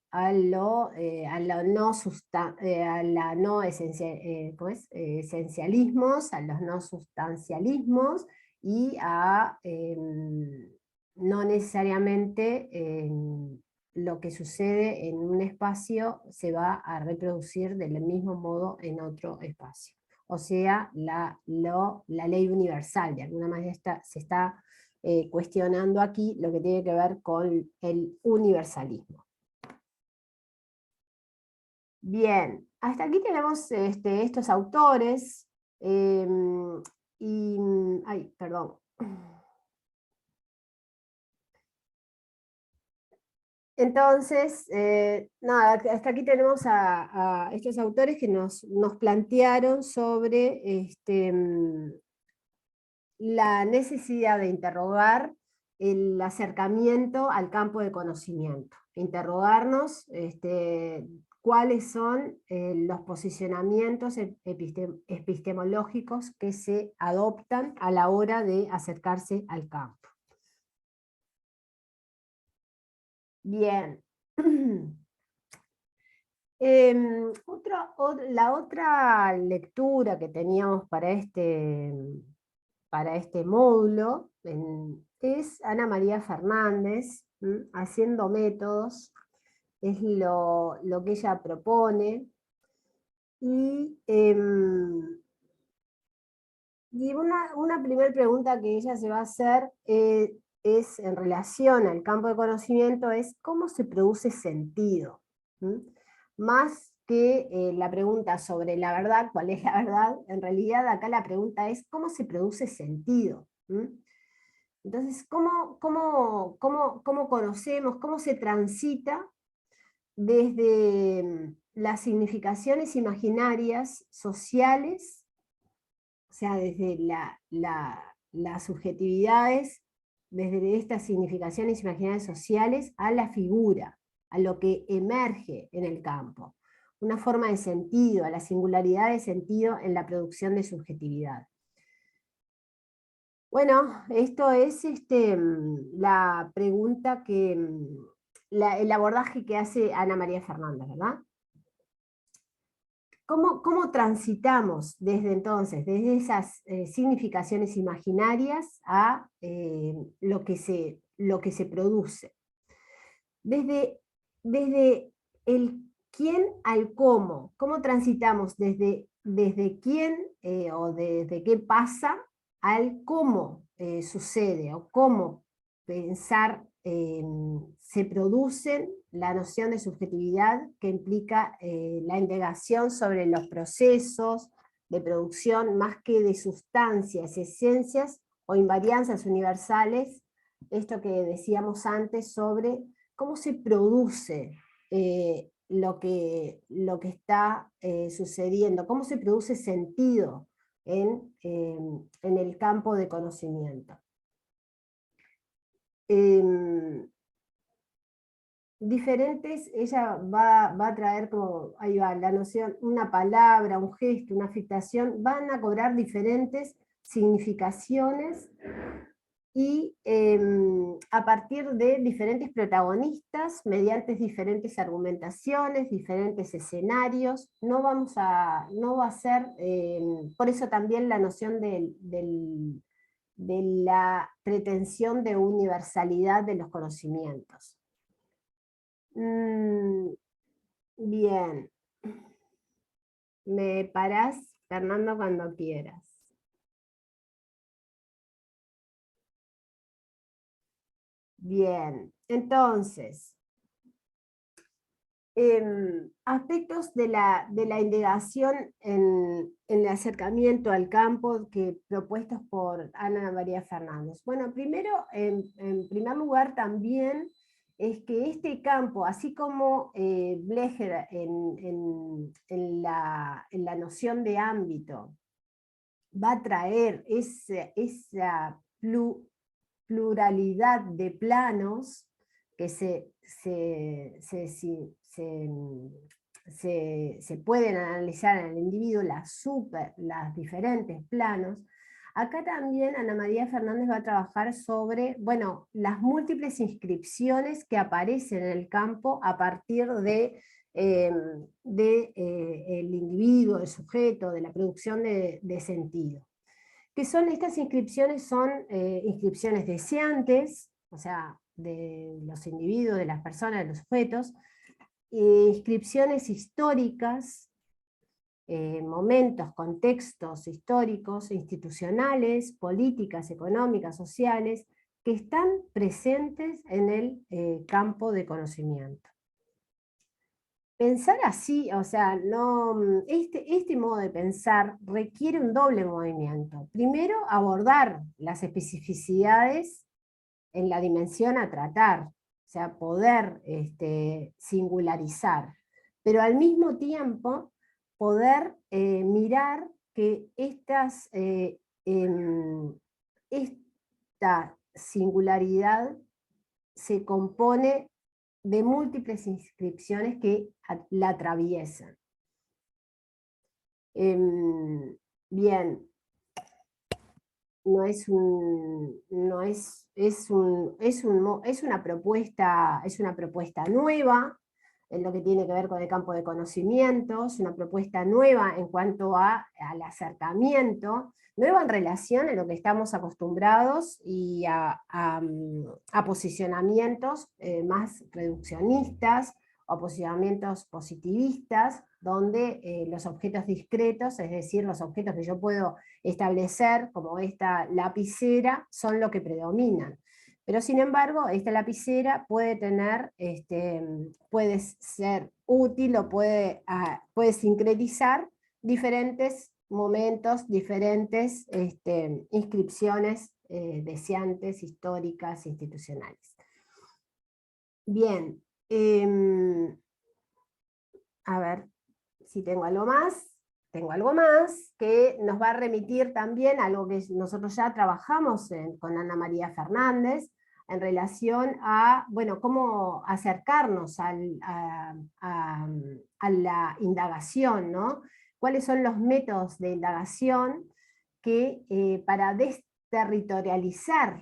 esencialismos, a los no sustancialismos, y a no necesariamente lo que sucede en un espacio se va a reproducir del mismo modo en otro espacio. O sea, la ley universal, de alguna manera se está cuestionando aquí lo que tiene que ver con el universalismo. Bien, hasta aquí tenemos estos autores, perdón. Entonces, nada, hasta aquí tenemos a estos autores que nos plantearon sobre la necesidad de interrogar el acercamiento al campo de conocimiento, interrogarnos cuáles son los posicionamientos epistemológicos que se adoptan a la hora de acercarse al campo. Bien. La otra lectura que teníamos para este módulo es Ana María Fernández, Haciendo Métodos, es lo que ella propone, y una primera pregunta que ella se va a hacer es en relación al campo de conocimiento, es cómo se produce sentido. Más que la pregunta sobre la verdad, cuál es la verdad, en realidad acá la pregunta es cómo se produce sentido. Entonces, ¿cómo conocemos, cómo se transita desde las significaciones imaginarias sociales, o sea, desde las subjetividades, desde estas significaciones imaginarias sociales, a la figura, a lo que emerge en el campo? Una forma de sentido, a la singularidad de sentido en la producción de subjetividad. Bueno, esto es la pregunta el abordaje que hace Ana María Fernández, ¿verdad? ¿Cómo transitamos desde entonces, desde esas significaciones imaginarias a lo que se produce? Desde el quién al cómo transitamos desde quién o desde qué pasa al cómo sucede, o cómo pensar se producen la noción de subjetividad que implica la indagación sobre los procesos de producción más que de sustancias, esencias o invarianzas universales esto que decíamos antes sobre cómo se produce lo que está sucediendo, cómo se produce sentido en el campo de conocimiento. Diferentes, ella va a traer como, ahí va, la noción, una palabra, un gesto, una afectación, van a cobrar diferentes significaciones y a partir de diferentes protagonistas, mediante diferentes argumentaciones, diferentes escenarios, no va a ser, por eso también la noción de la pretensión de universalidad de los conocimientos. Bien. Me parás, Fernando, cuando quieras. Bien, entonces, aspectos de la indagación en el acercamiento al campo propuestos por Ana María Fernández. Bueno, primero, en primer lugar, también es que este campo, así como Blecher en la noción de ámbito, va a traer esa pluralidad de planos que se pueden analizar en el individuo, las diferentes planos. Acá también Ana María Fernández va a trabajar sobre, bueno, las múltiples inscripciones que aparecen en el campo a partir el individuo, el sujeto, de la producción de sentido. ¿Qué son estas inscripciones? Son inscripciones deseantes, o sea, de los individuos, de las personas, de los sujetos, inscripciones históricas, momentos, contextos históricos, institucionales, políticas, económicas, sociales, que están presentes en el campo de conocimiento. Pensar así, o sea, este modo de pensar requiere un doble movimiento. Primero, abordar las especificidades en la dimensión a tratar, o sea, poder singularizar, pero al mismo tiempo poder mirar que esta singularidad se compone de múltiples inscripciones que la atraviesan. Bien, es una propuesta nueva en lo que tiene que ver con el campo de conocimientos, una propuesta nueva en cuanto al acercamiento, nueva en relación a lo que estamos acostumbrados y a posicionamientos más reduccionistas o posicionamientos positivistas, donde los objetos discretos, es decir, los objetos que yo puedo establecer, como esta lapicera, son lo que predominan. Pero sin embargo, esta lapicera puede ser útil o puede sincretizar diferentes momentos, diferentes inscripciones deseantes, históricas, institucionales. Bien, a ver si tengo algo más. Tengo algo más que nos va a remitir también a algo que nosotros ya trabajamos con Ana María Fernández en relación a, bueno, cómo acercarnos a la indagación, ¿no? ¿Cuáles son los métodos de indagación que para desterritorializar,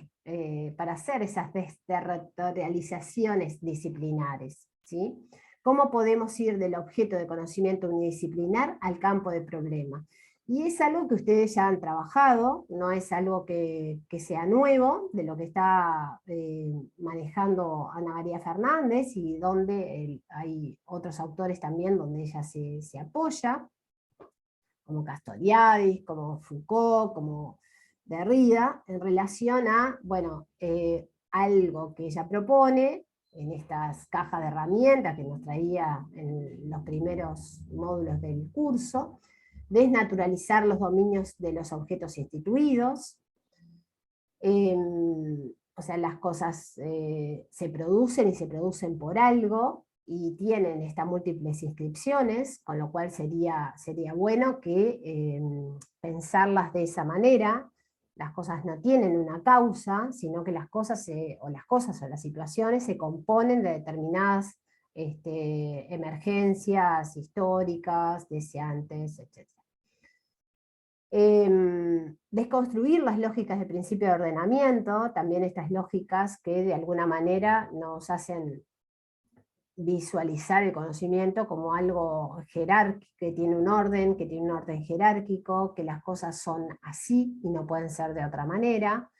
para hacer esas desterritorializaciones disciplinares, ¿sí? ¿Cómo podemos ir del objeto de conocimiento unidisciplinar al campo de problema? Y es algo que ustedes ya han trabajado, no es algo que sea nuevo, de lo que está manejando Ana María Fernández, y donde hay otros autores también donde ella se apoya, como Castoriadis, como Foucault, como Derrida, en relación a, bueno, algo que ella propone, en estas cajas de herramientas que nos traía en los primeros módulos del curso, desnaturalizar los dominios de los objetos instituidos, o o sea, las cosas se producen y se producen por algo, y tienen estas múltiples inscripciones, con lo cual sería bueno que pensarlas de esa manera. Las cosas no tienen una causa, sino que las cosas o las situaciones se componen de determinadas emergencias históricas, deseantes, etc. Desconstruir las lógicas de principio de ordenamiento, también estas lógicas que de alguna manera nos hacen visualizar el conocimiento como algo jerárquico, que tiene un orden, que tiene un orden jerárquico, que las cosas son así y no pueden ser de otra manera.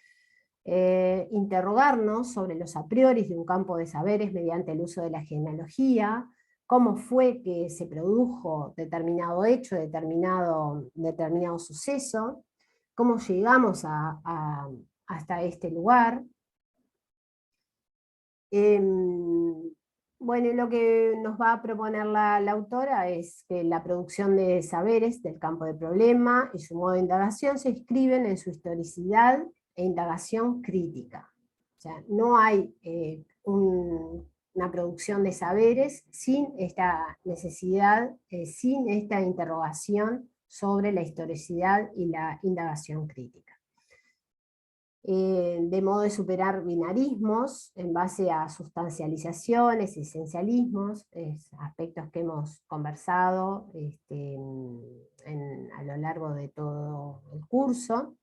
Interrogarnos sobre los a priori de un campo de saberes mediante el uso de la genealogía, cómo fue que se produjo determinado hecho, determinado suceso, cómo llegamos hasta este lugar. Bueno, y lo que nos va a proponer la autora es que la producción de saberes del campo de problema y su modo de indagación se inscriben en su historicidad e indagación crítica. O sea, no hay una producción de saberes sin esta necesidad, sin esta interrogación sobre la historicidad y la indagación crítica. De modo de superar binarismos en base a sustancializaciones, esencialismos, aspectos que hemos conversado a lo largo de todo el curso.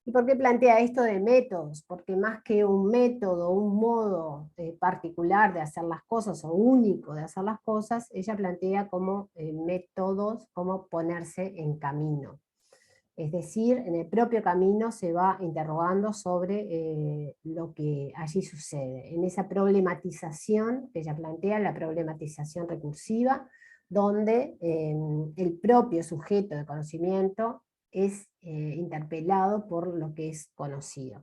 ¿Y por qué plantea esto de métodos? Porque más que un método, un modo particular de hacer las cosas o único de hacer las cosas, ella plantea como métodos, como ponerse en camino. Es decir, en el propio camino se va interrogando sobre lo que allí sucede. En esa problematización que ella plantea, la problematización recursiva, donde el propio sujeto de conocimiento es interpelado por lo que es conocido.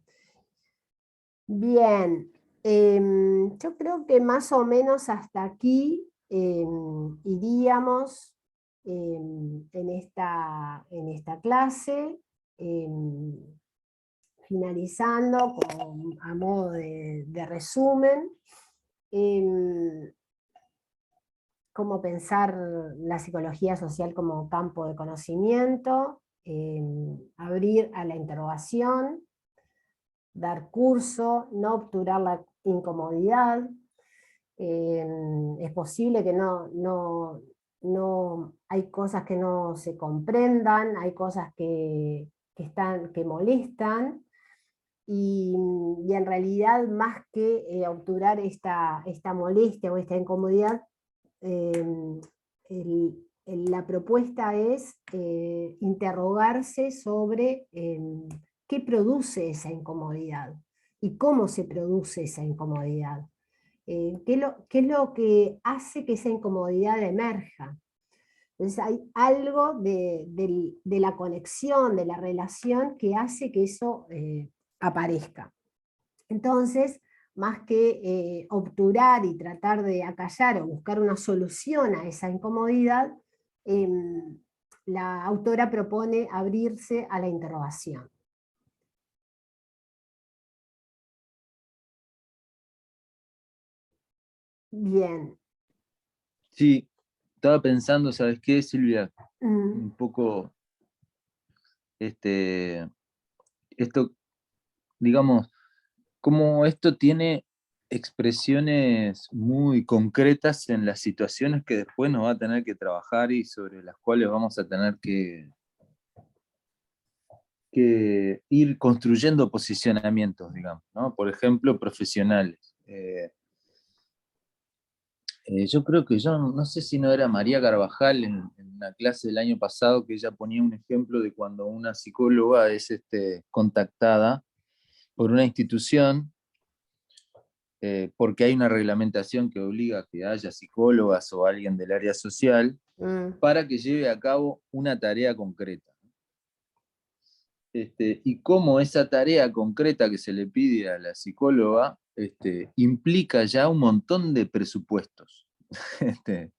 Bien, yo creo que más o menos hasta aquí iríamos en esta clase, finalizando a modo de resumen, cómo pensar la psicología social como campo de conocimiento, abrir a la interrogación, dar curso, no obturar la incomodidad. Es posible que no hay cosas que no se comprendan, hay cosas que molestan, y en realidad más que obturar esta molestia o esta incomodidad, la propuesta es interrogarse sobre qué produce esa incomodidad y cómo se produce esa incomodidad. ¿Qué es lo que hace que esa incomodidad emerja? Entonces hay algo de la conexión, de la relación, que hace que eso aparezca. Entonces, más que obturar y tratar de acallar o buscar una solución a esa incomodidad, la autora propone abrirse a la interrogación. Bien. Sí, estaba pensando, ¿sabes qué, Silvia? Mm. Un poco, esto, digamos, como esto tiene expresiones muy concretas en las situaciones que después nos va a tener que trabajar y sobre las cuales vamos a tener que ir construyendo posicionamientos, digamos, ¿no? Por ejemplo, profesionales. Yo creo que no sé si no era María Carvajal en una clase del año pasado, que ella ponía un ejemplo de cuando una psicóloga es contactada por una institución porque hay una reglamentación que obliga a que haya psicólogas o alguien del área social para que lleve a cabo una tarea concreta. Y cómo esa tarea concreta que se le pide a la psicóloga implica ya un montón de presupuestos. Sí.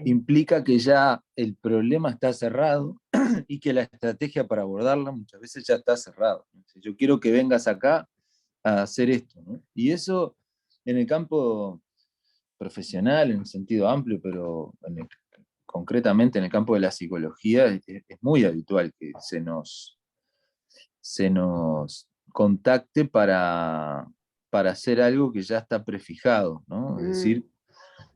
Implica que ya el problema está cerrado y que la estrategia para abordarla muchas veces ya está cerrada. Si yo quiero que vengas acá a hacer esto, ¿no? Y eso en el campo profesional, en un sentido amplio, pero concretamente en el campo de la psicología, es muy habitual que se nos contacte para hacer algo que ya está prefijado, ¿no? Es Mm, decir,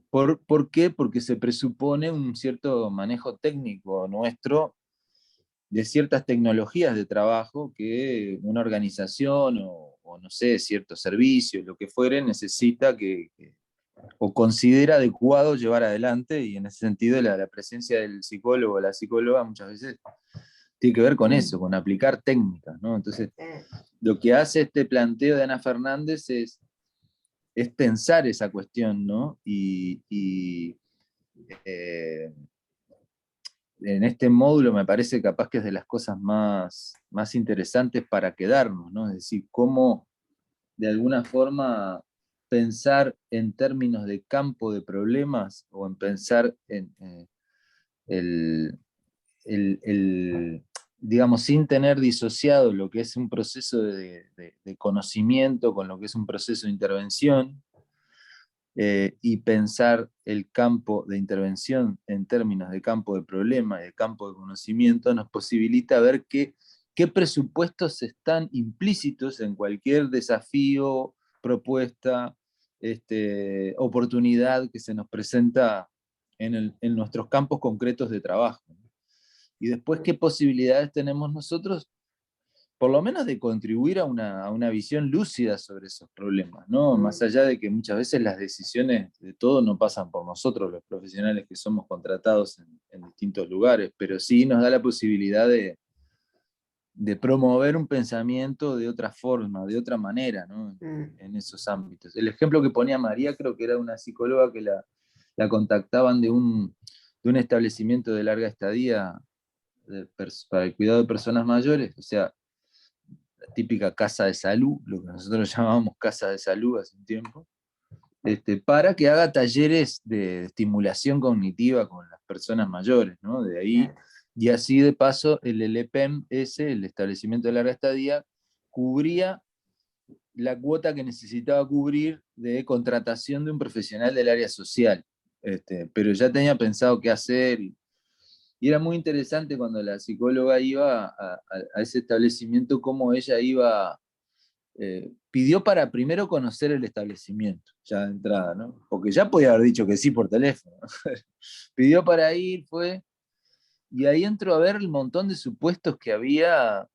¿por qué? Porque se presupone un cierto manejo técnico nuestro de ciertas tecnologías de trabajo que una organización o no sé, ciertos servicios, lo que fuere, necesita o considera adecuado llevar adelante, y en ese sentido la presencia del psicólogo o la psicóloga muchas veces tiene que ver con eso, con aplicar técnicas, ¿no? Entonces, lo que hace este planteo de Ana Fernández es tensar esa cuestión, ¿no? Y eh, en este módulo me parece capaz que es de las cosas más interesantes para quedarnos, ¿no? Es decir, cómo de alguna forma pensar en términos de campo de problemas o en pensar en el, digamos, sin tener disociado lo que es un proceso de conocimiento con lo que es un proceso de intervención, y pensar el campo de intervención en términos de campo de problema y de campo de conocimiento nos posibilita ver qué presupuestos están implícitos en cualquier desafío, propuesta, oportunidad que se nos presenta en nuestros campos concretos de trabajo. Y después, ¿qué posibilidades tenemos nosotros por lo menos de contribuir a una visión lúcida sobre esos problemas, ¿no? Más allá de que muchas veces las decisiones de todo no pasan por nosotros, los profesionales que somos contratados en distintos lugares, pero sí nos da la posibilidad de promover un pensamiento de otra forma, de otra manera, ¿no? En esos ámbitos. El ejemplo que ponía María creo que era una psicóloga que la contactaban de un establecimiento de larga estadía para el cuidado de personas mayores, o sea, la típica casa de salud, lo que nosotros llamábamos casa de salud hace un tiempo, para que haga talleres de estimulación cognitiva con las personas mayores, ¿no? De ahí, y así de paso el LPEM ese, el establecimiento de larga estadía, cubría la cuota que necesitaba cubrir de contratación de un profesional del área social, pero ya tenía pensado qué hacer, y era muy interesante cuando la psicóloga iba a ese establecimiento, cómo ella iba, pidió para primero conocer el establecimiento, ya de entrada, ¿no? Porque ya podía haber dicho que sí por teléfono. Pidió para ir, fue, y ahí entró a ver el montón de supuestos que había,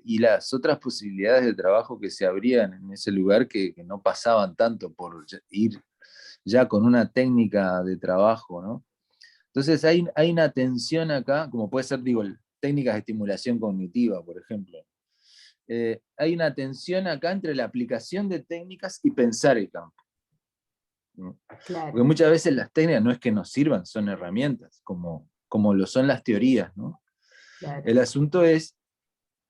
y las otras posibilidades de trabajo que se abrían en ese lugar que no pasaban tanto por ir ya con una técnica de trabajo, ¿no? Entonces hay una tensión acá, como puede ser, digo, técnicas de estimulación cognitiva, por ejemplo. Hay una tensión acá entre la aplicación de técnicas y pensar el campo, ¿no? Porque claro, muchas veces las técnicas no es que nos sirvan, son herramientas, como lo son las teorías, ¿no? claro. El asunto es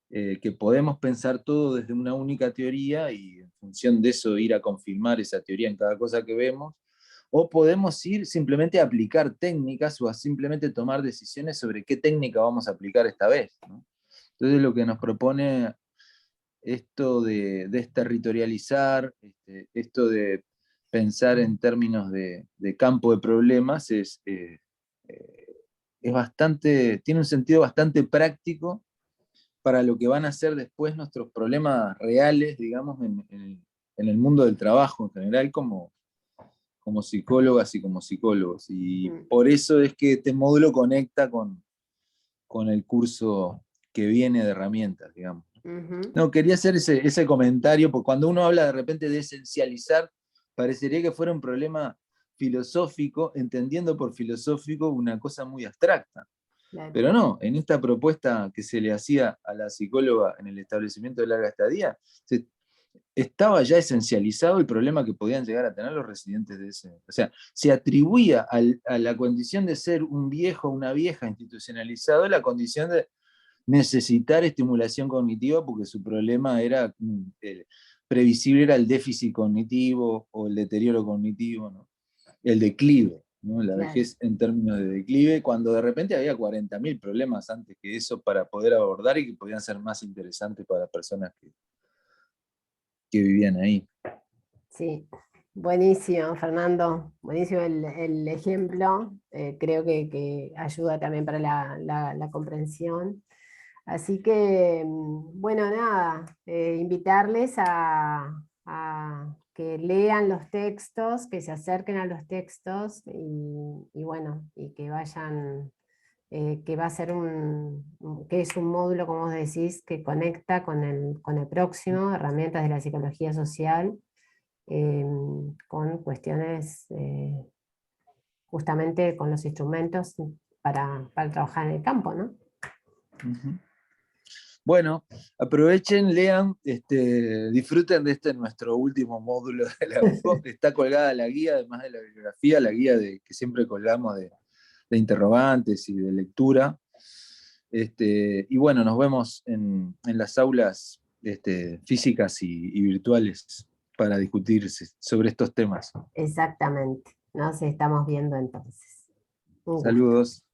que podemos pensar todo desde una única teoría y en función de eso ir a confirmar esa teoría en cada cosa que vemos, o podemos ir simplemente a aplicar técnicas o a simplemente tomar decisiones sobre qué técnica vamos a aplicar esta vez, ¿no? Entonces lo que nos propone esto de desterritorializar, esto de pensar en términos de campo de problemas eh, es bastante, tiene un sentido bastante práctico para lo que van a ser después nuestros problemas reales, digamos, en el mundo del trabajo en general, como psicólogas y como psicólogos. Y por eso es que este módulo conecta con el curso que viene de herramientas, digamos. Ujú. No, quería hacer ese comentario, porque cuando uno habla de repente de esencializar, parecería que fuera un problema filosófico, entendiendo por filosófico una cosa muy abstracta. Claro. Pero no, en esta propuesta que se le hacía a la psicóloga en el establecimiento de larga estadía, estaba ya esencializado el problema que podían llegar a tener los residentes de ese. O sea, se atribuía a la condición de ser un viejo o una vieja institucionalizado la condición de necesitar estimulación cognitiva porque su problema era previsible, era el déficit cognitivo o el deterioro cognitivo, ¿no? El declive, ¿no? La Claro. vejez en términos de declive, cuando de repente había 40.000 problemas antes que eso para poder abordar y que podían ser más interesantes para las personas que vivían ahí. Sí, buenísimo, Fernando. Buenísimo el ejemplo. Creo que ayuda también para la comprensión. Así que, bueno, nada, invitarles a que lean los textos, que se acerquen a los textos y bueno, y que vayan, que va a ser que es un módulo, como vos decís, que conecta con el próximo, herramientas de la psicología social, con cuestiones, justamente con los instrumentos para trabajar en el campo, ¿no? Ujú. Bueno, aprovechen, lean, disfruten de nuestro último módulo de la UCO. Está colgada la guía, además de la bibliografía, la guía que siempre colgamos de interrogantes y de lectura. Y bueno, nos vemos en las aulas físicas y virtuales para discutir sobre estos temas. Exactamente. Nos estamos viendo entonces. Un gusto. Saludos.